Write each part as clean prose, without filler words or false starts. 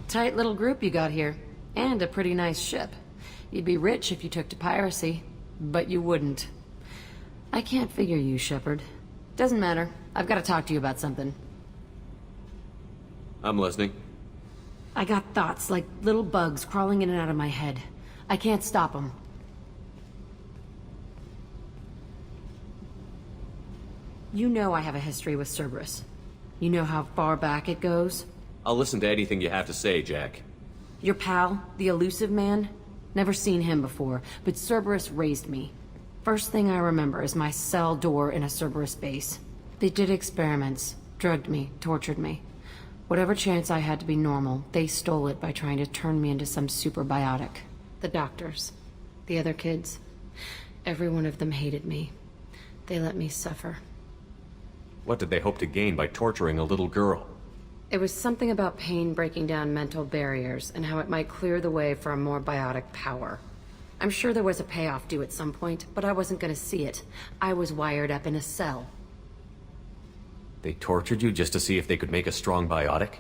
Tight little group you got here. And a pretty nice ship. You'd be rich if you took to piracy. But you wouldn't. I can't figure you, Shepard. Doesn't matter. I've got to talk to you about something. I'm listening. I got thoughts like little bugs crawling in and out of my head. I can't stop them. You know I have a history with Cerberus. You know how far back it goes? I'll listen to anything you have to say, Jack. Your pal, the elusive man? Never seen him before, but Cerberus raised me. First thing I remember is my cell door in a Cerberus base. They did experiments, drugged me, tortured me. Whatever chance I had to be normal, they stole it by trying to turn me into some superbiotic. The doctors, the other kids, every one of them hated me. They let me suffer. What did they hope to gain by torturing a little girl? It was something about pain breaking down mental barriers and how it might clear the way for a more biotic power. I'm sure there was a payoff due at some point, but I wasn't gonna see it. I was wired up in a cell. They tortured you just to see if they could make a strong biotic?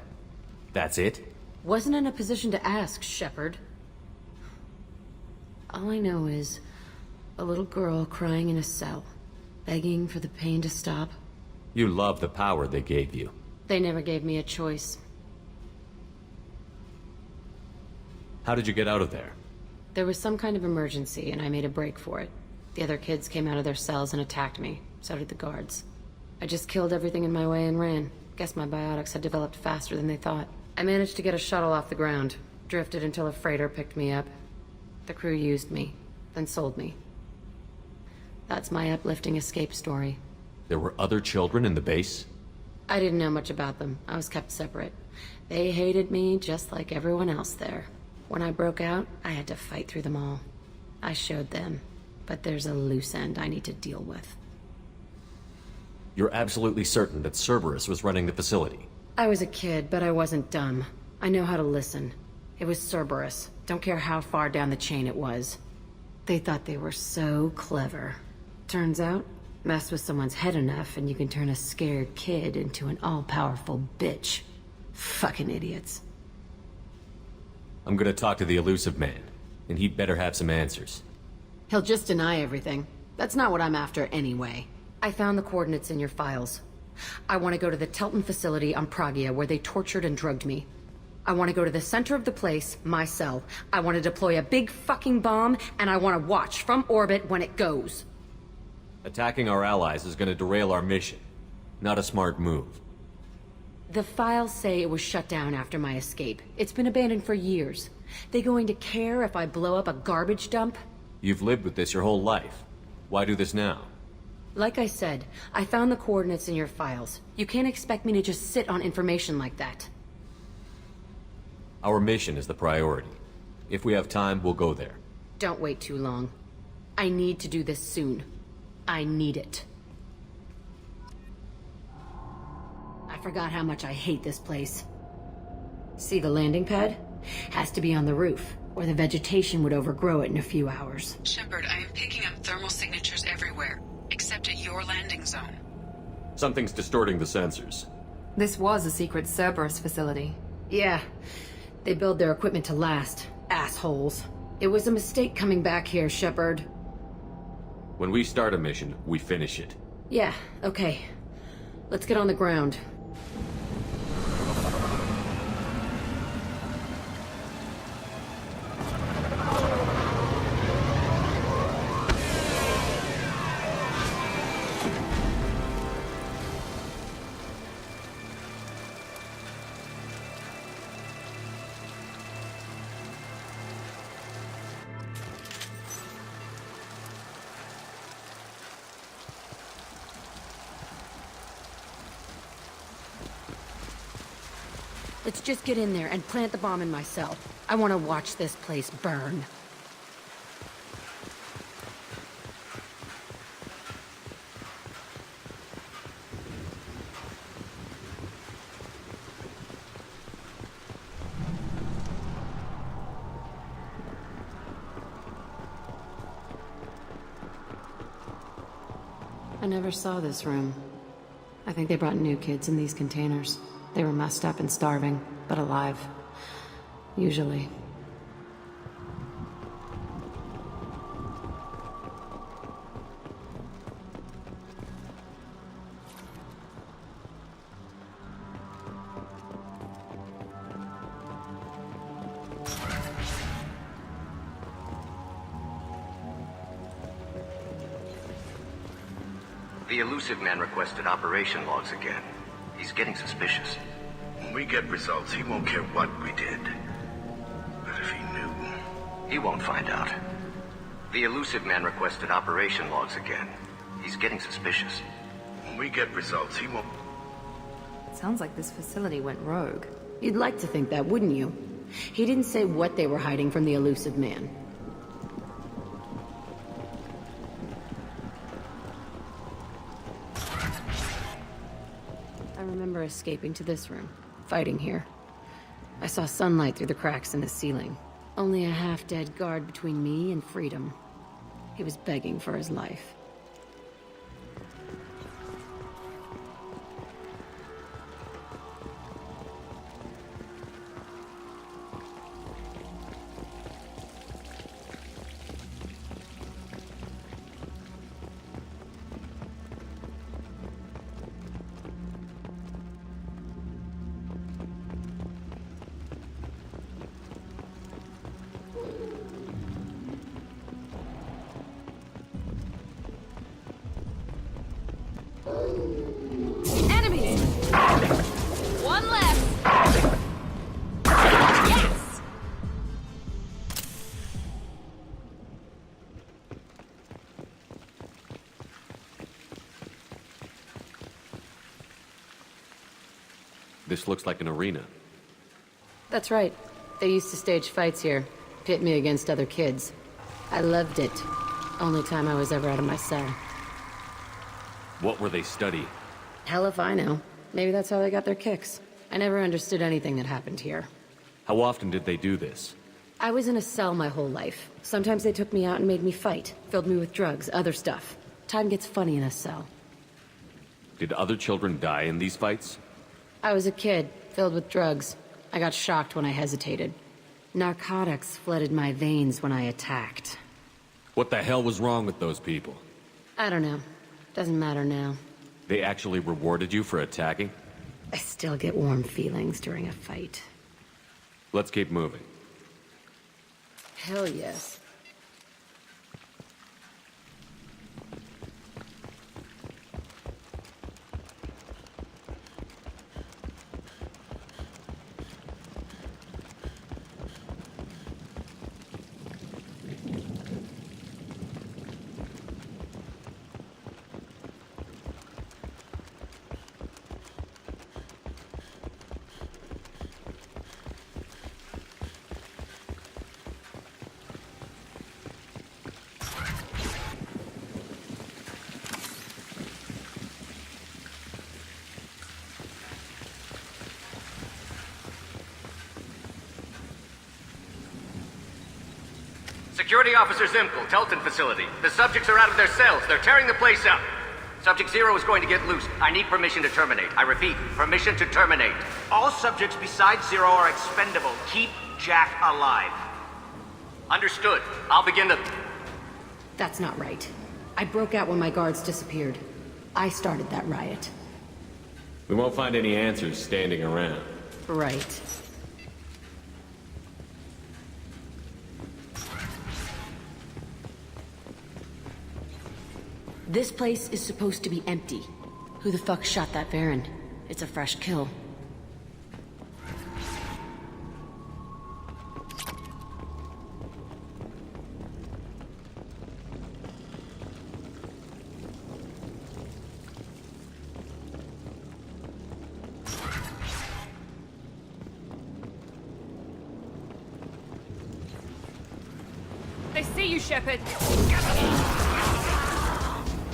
That's it? Wasn't in a position to ask, Shepard. All I know is a little girl crying in a cell, begging for the pain to stop. You love the power they gave you. They never gave me a choice. How did you get out of there? There was some kind of emergency, and I made a break for it. The other kids came out of their cells and attacked me. So did the guards. I just killed everything in my way and ran. Guess my biotics had developed faster than they thought. I managed to get a shuttle off the ground. Drifted until a freighter picked me up. The crew used me, then sold me. That's my uplifting escape story. There were other children in the base? I didn't know much about them. I was kept separate. They hated me just like everyone else there. When I broke out, I had to fight through them all. I showed them, but there's a loose end I need to deal with. You're absolutely certain that Cerberus was running the facility? I was a kid, but I wasn't dumb. I know how to listen. It was Cerberus. Don't care how far down the chain it was. They thought they were so clever. Turns out, mess with someone's head enough and you can turn a scared kid into an all-powerful bitch. Fucking idiots. I'm gonna talk to the elusive man, and he'd better have some answers. He'll just deny everything. That's not what I'm after anyway. I found the coordinates in your files. I want to go to the Tilton facility on Pragia where they tortured and drugged me. I want to go to the center of the place, my cell. I want to deploy a big fucking bomb, and I want to watch from orbit when it goes. Attacking our allies is gonna derail our mission. Not a smart move. The files say it was shut down after my escape. It's been abandoned for years. They going to care if I blow up a garbage dump? You've lived with this your whole life. Why do this now? Like I said, I found the coordinates in your files. You can't expect me to just sit on information like that. Our mission is the priority. If we have time, we'll go there. Don't wait too long. I need to do this soon. I need it. I forgot how much I hate this place. See the landing pad? Has to be on the roof, or the vegetation would overgrow it in a few hours. Shepard, I am picking up thermal signatures everywhere, except at your landing zone. Something's distorting the sensors. This was a secret Cerberus facility. Yeah, they build their equipment to last. Assholes. It was a mistake coming back here, Shepard. When we start a mission, we finish it. Yeah, okay. Let's get on the ground. Let's just get in there and plant the bomb in my cell. I want to watch this place burn. I never saw this room. I think they brought new kids in these containers. They were messed up and starving, but alive. Usually. The elusive man requested operation logs again. He's getting suspicious. When we get results, he won't care what we did. But if he knew... He won't find out. The elusive man requested operation logs again. He's getting suspicious. When we get results, he won't... Sounds like this facility went rogue. You'd like to think that, wouldn't you? He didn't say what they were hiding from the elusive man. I remember escaping to this room, fighting here. I saw sunlight through the cracks in the ceiling. Only a half-dead guard between me and freedom. He was begging for his life. Enemies! One left! Yes! This looks like an arena. That's right. They used to stage fights here, pit me against other kids. I loved it. Only time I was ever out of my cell. What were they studying? Hell if I know. Maybe that's how they got their kicks. I never understood anything that happened here. How often did they do this? I was in a cell my whole life. Sometimes they took me out and made me fight, filled me with drugs, other stuff. Time gets funny in a cell. Did other children die in these fights? I was a kid, filled with drugs. I got shocked when I hesitated. Narcotics flooded my veins when I attacked. What the hell was wrong with those people? I don't know. Doesn't matter now. They actually rewarded you for attacking? I still get warm feelings during a fight. Let's keep moving. Hell yes. Security Officer Zimkel, Tilton facility. The subjects are out of their cells. They're tearing the place up. Subject Zero is going to get loose. I need permission to terminate. I repeat, permission to terminate. All subjects besides Zero are expendable. Keep Jack alive. Understood. I'll begin the... That's not right. I broke out when my guards disappeared. I started that riot. We won't find any answers standing around. Right. This place is supposed to be empty. Who the fuck shot that Baron? It's a fresh kill. They see you, Shepard.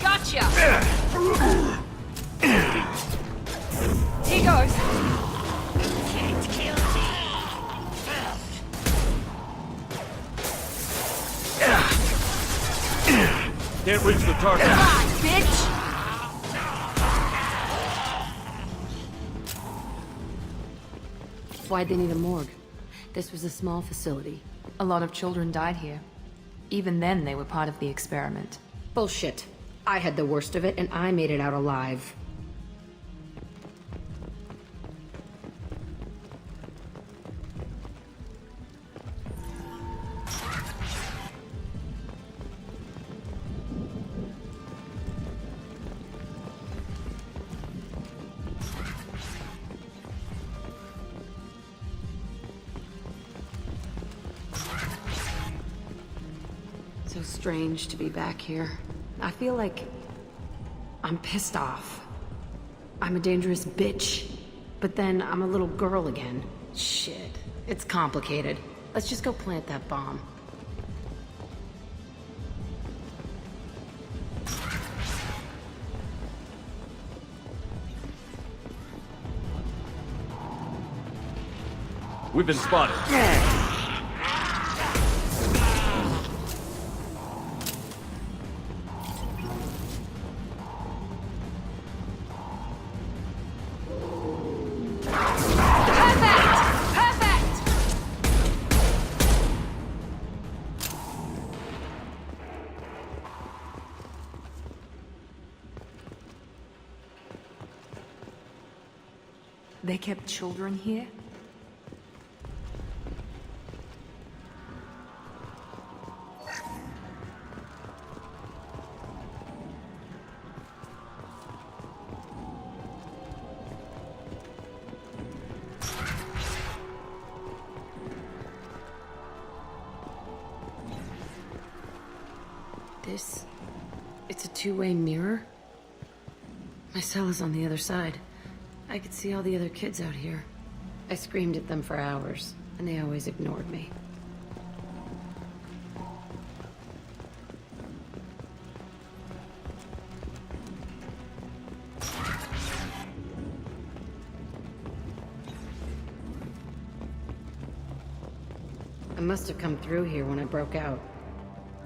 Gotcha. Here goes. Can't kill me. Can't reach the target. Bye, bitch. Why'd they need a morgue? This was a small facility. A lot of children died here. Even then, they were part of the experiment. Bullshit. I had the worst of it, and I made it out alive. So strange to be back here. I feel like I'm pissed off. I'm a dangerous bitch. But then I'm a little girl again. Shit. It's complicated. Let's just go plant that bomb. We've been spotted. They kept children here? It's a two-way mirror? My cell is on the other side. I could see all the other kids out here. I screamed at them for hours, and they always ignored me. I must have come through here when I broke out,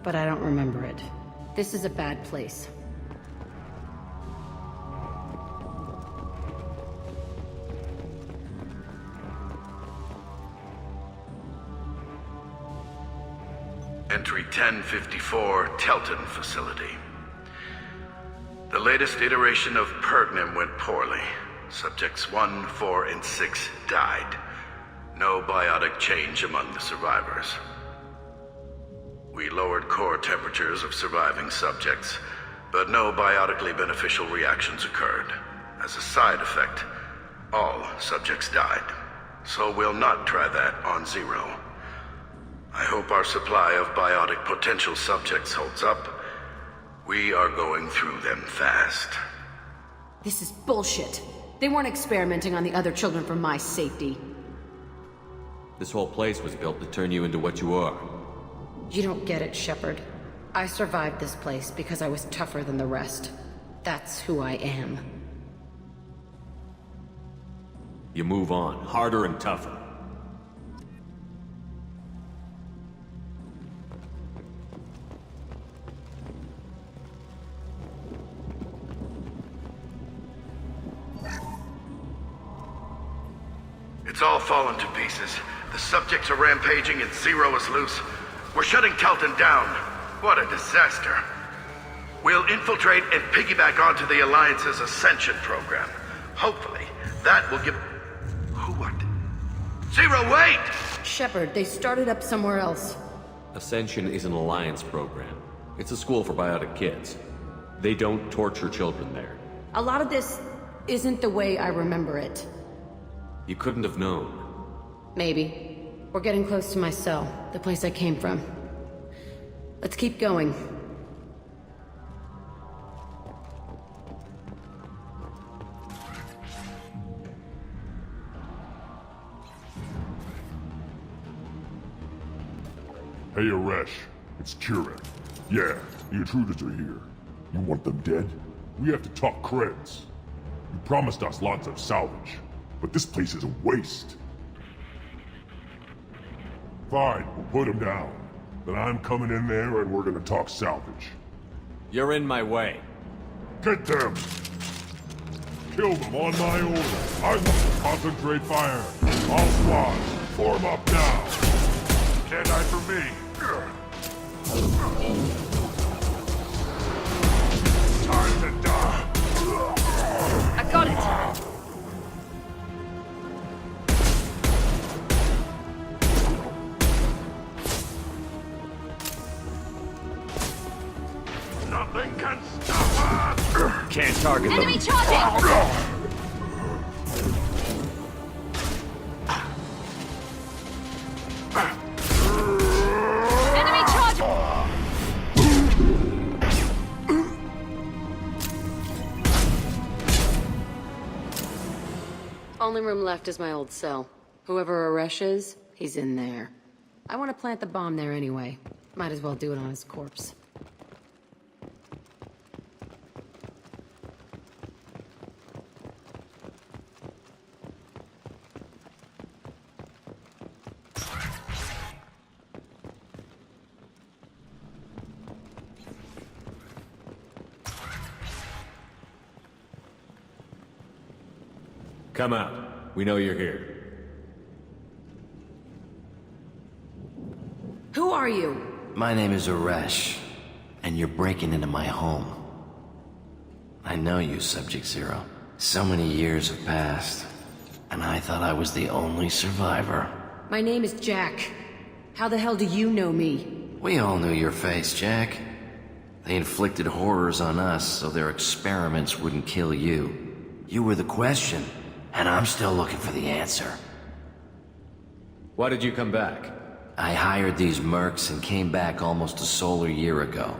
but I don't remember it. This is a bad place. Entry 1054, Tilton facility. The latest iteration of Pergnum went poorly. Subjects 1, 4, and 6 died. No biotic change among the survivors. We lowered core temperatures of surviving subjects, but no biotically beneficial reactions occurred. As a side effect, all subjects died. So we'll not try that on Zero. I hope our supply of biotic potential subjects holds up. We are going through them fast. This is bullshit. They weren't experimenting on the other children for my safety. This whole place was built to turn you into what you are. You don't get it, Shepard. I survived this place because I was tougher than the rest. That's who I am. You move on, harder and tougher. It's all fallen to pieces. The subjects are rampaging and Zero is loose. We're shutting Tilton down. What a disaster. We'll infiltrate and piggyback onto the Alliance's Ascension program. Hopefully, that will give... Who what? Zero, wait! Shepard, they started up somewhere else. Ascension is an Alliance program. It's a school for biotic kids. They don't torture children there. A lot of this isn't the way I remember it. You couldn't have known. Maybe. We're getting close to my cell, the place I came from. Let's keep going. Hey, Aresh. It's Kieran. Yeah, the intruders are here. You want them dead? We have to talk creds. You promised us lots of salvage, but this place is a waste. Fine, we'll put them down. Then I'm coming in there and we're gonna talk salvage. You're in my way. Get them! Kill them on my order. I want to concentrate fire. All squads, Form up now! Can't hide from me! Time to die! I got it. Nothing can stop us! Can't target them. Enemy charging! Enemy charging! Only room left is my old cell. Whoever Aresh is, he's in there. I want to plant the bomb there anyway. Might as well do it on his corpse. Come out. We know you're here. Who are you? My name is Aresh, and you're breaking into my home. I know you, Subject Zero. So many years have passed, and I thought I was the only survivor. My name is Jack. How the hell do you know me? We all knew your face, Jack. They inflicted horrors on us so their experiments wouldn't kill you. You were the question, and I'm still looking for the answer. Why did you come back? I hired these mercs and came back almost a solar year ago.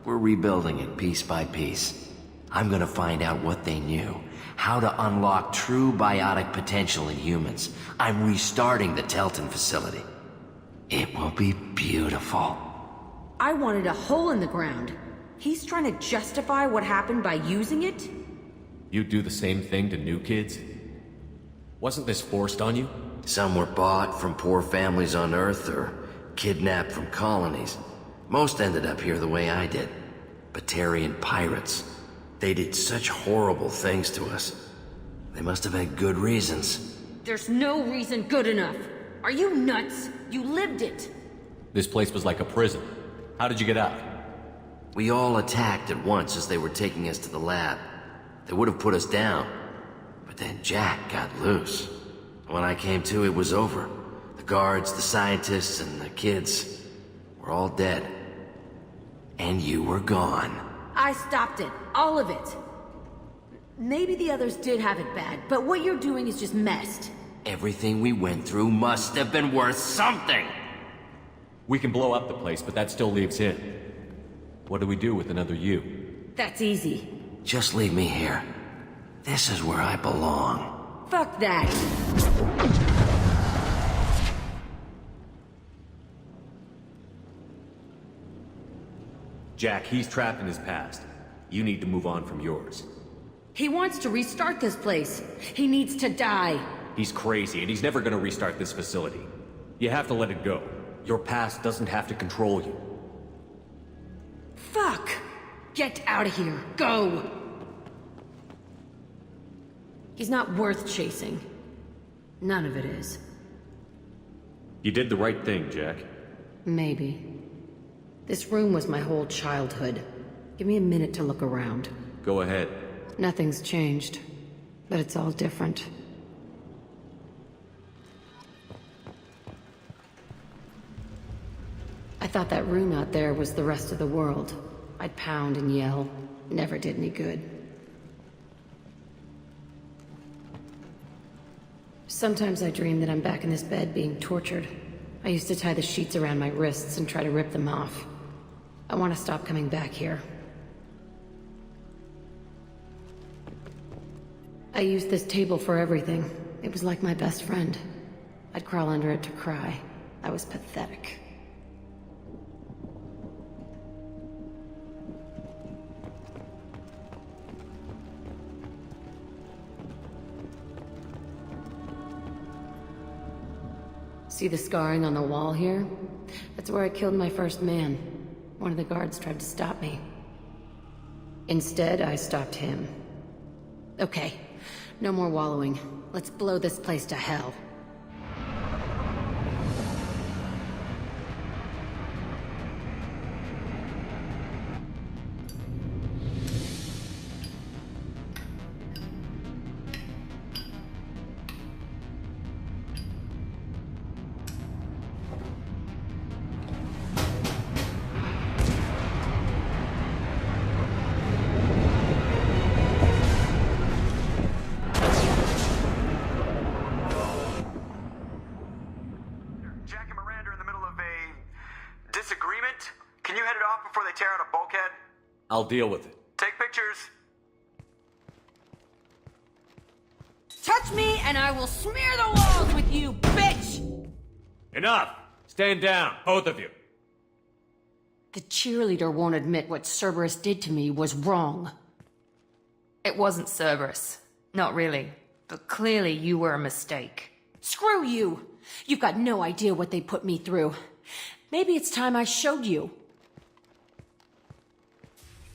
We're rebuilding it piece by piece. I'm gonna find out what they knew, how to unlock true biotic potential in humans. I'm restarting the Tilton facility. It will be beautiful. I wanted a hole in the ground. He's trying to justify what happened by using it? You do the same thing to new kids? Wasn't this forced on you? Some were bought from poor families on Earth or kidnapped from colonies. Most ended up here the way I did. Batarian pirates. They did such horrible things to us. They must have had good reasons. There's no reason good enough. Are you nuts? You lived it. This place was like a prison. How did you get out? We all attacked at once as they were taking us to the lab. They would have put us down. But then Jack got loose. When I came to, it was over. The guards, the scientists, and the kids were all dead. And you were gone. I stopped it. All of it. Maybe the others did have it bad, but what you're doing is just messed. Everything we went through must have been worth something! We can blow up the place, but that still leaves him. What do we do with another you? That's easy. Just leave me here. This is where I belong. Fuck that. Jack, he's trapped in his past. You need to move on from yours. He wants to restart this place. He needs to die. He's crazy, and he's never gonna restart this facility. You have to let it go. Your past doesn't have to control you. Fuck! Get out of here. Go! He's not worth chasing. None of it is. You did the right thing, Jack. Maybe. This room was my whole childhood. Give me a minute to look around. Go ahead. Nothing's changed, but it's all different. I thought that room out there was the rest of the world. I'd pound and yell. Never did any good. Sometimes I dream that I'm back in this bed being tortured. I used to tie the sheets around my wrists and try to rip them off. I want to stop coming back here. I used this table for everything. It was like my best friend. I'd crawl under it to cry. I was pathetic. See the scarring on the wall here? That's where I killed my first man. One of the guards tried to stop me. Instead, I stopped him. Okay, no more wallowing. Let's blow this place to hell. Can you head it off before they tear out a bulkhead? I'll deal with it. Take pictures. Touch me and I will smear the walls with you, bitch! Enough! Stand down, both of you. The cheerleader won't admit what Cerberus did to me was wrong. It wasn't Cerberus. Not really. But clearly you were a mistake. Screw you! You've got no idea what they put me through. Maybe it's time I showed you.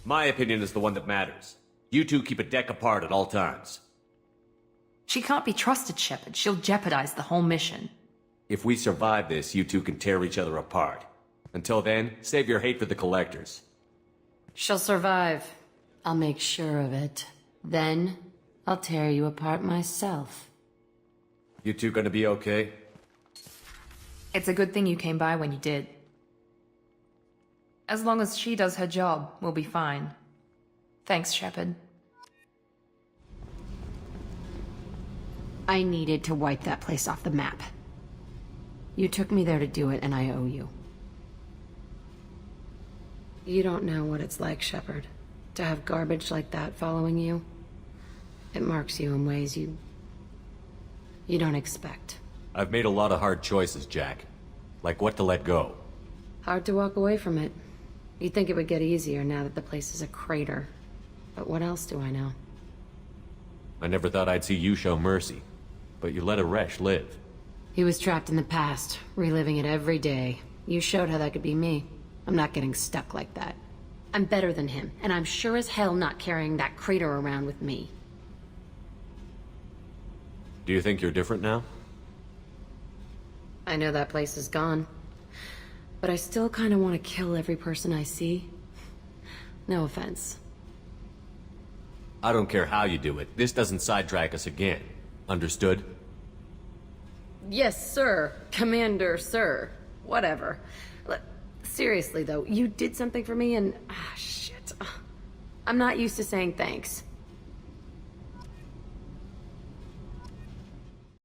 My opinion is the one that matters. You two keep a deck apart at all times. She can't be trusted, Shepard. She'll jeopardize the whole mission. If we survive this, you two can tear each other apart. Until then, save your hate for the Collectors. She'll survive. I'll make sure of it. Then, I'll tear you apart myself. You two gonna be okay? It's a good thing you came by when you did. As long as she does her job, we'll be fine. Thanks, Shepard. I needed to wipe that place off the map. You took me there to do it, and I owe you. You don't know what it's like, Shepard, to have garbage like that following you. It marks you in ways you don't expect. I've made a lot of hard choices, Jack. Like what to let go. Hard to walk away from it. You'd think it would get easier now that the place is a crater. But what else do I know? I never thought I'd see you show mercy. But you let Aresh live. He was trapped in the past, reliving it every day. You showed how that could be me. I'm not getting stuck like that. I'm better than him, and I'm sure as hell not carrying that crater around with me. Do you think you're different now? I know that place is gone. But I still kind of want to kill every person I see. No offense. I don't care how you do it. This doesn't sidetrack us again. Understood? Yes, sir. Commander, sir. Whatever. Seriously, though, you did something for me and... shit. I'm not used to saying thanks.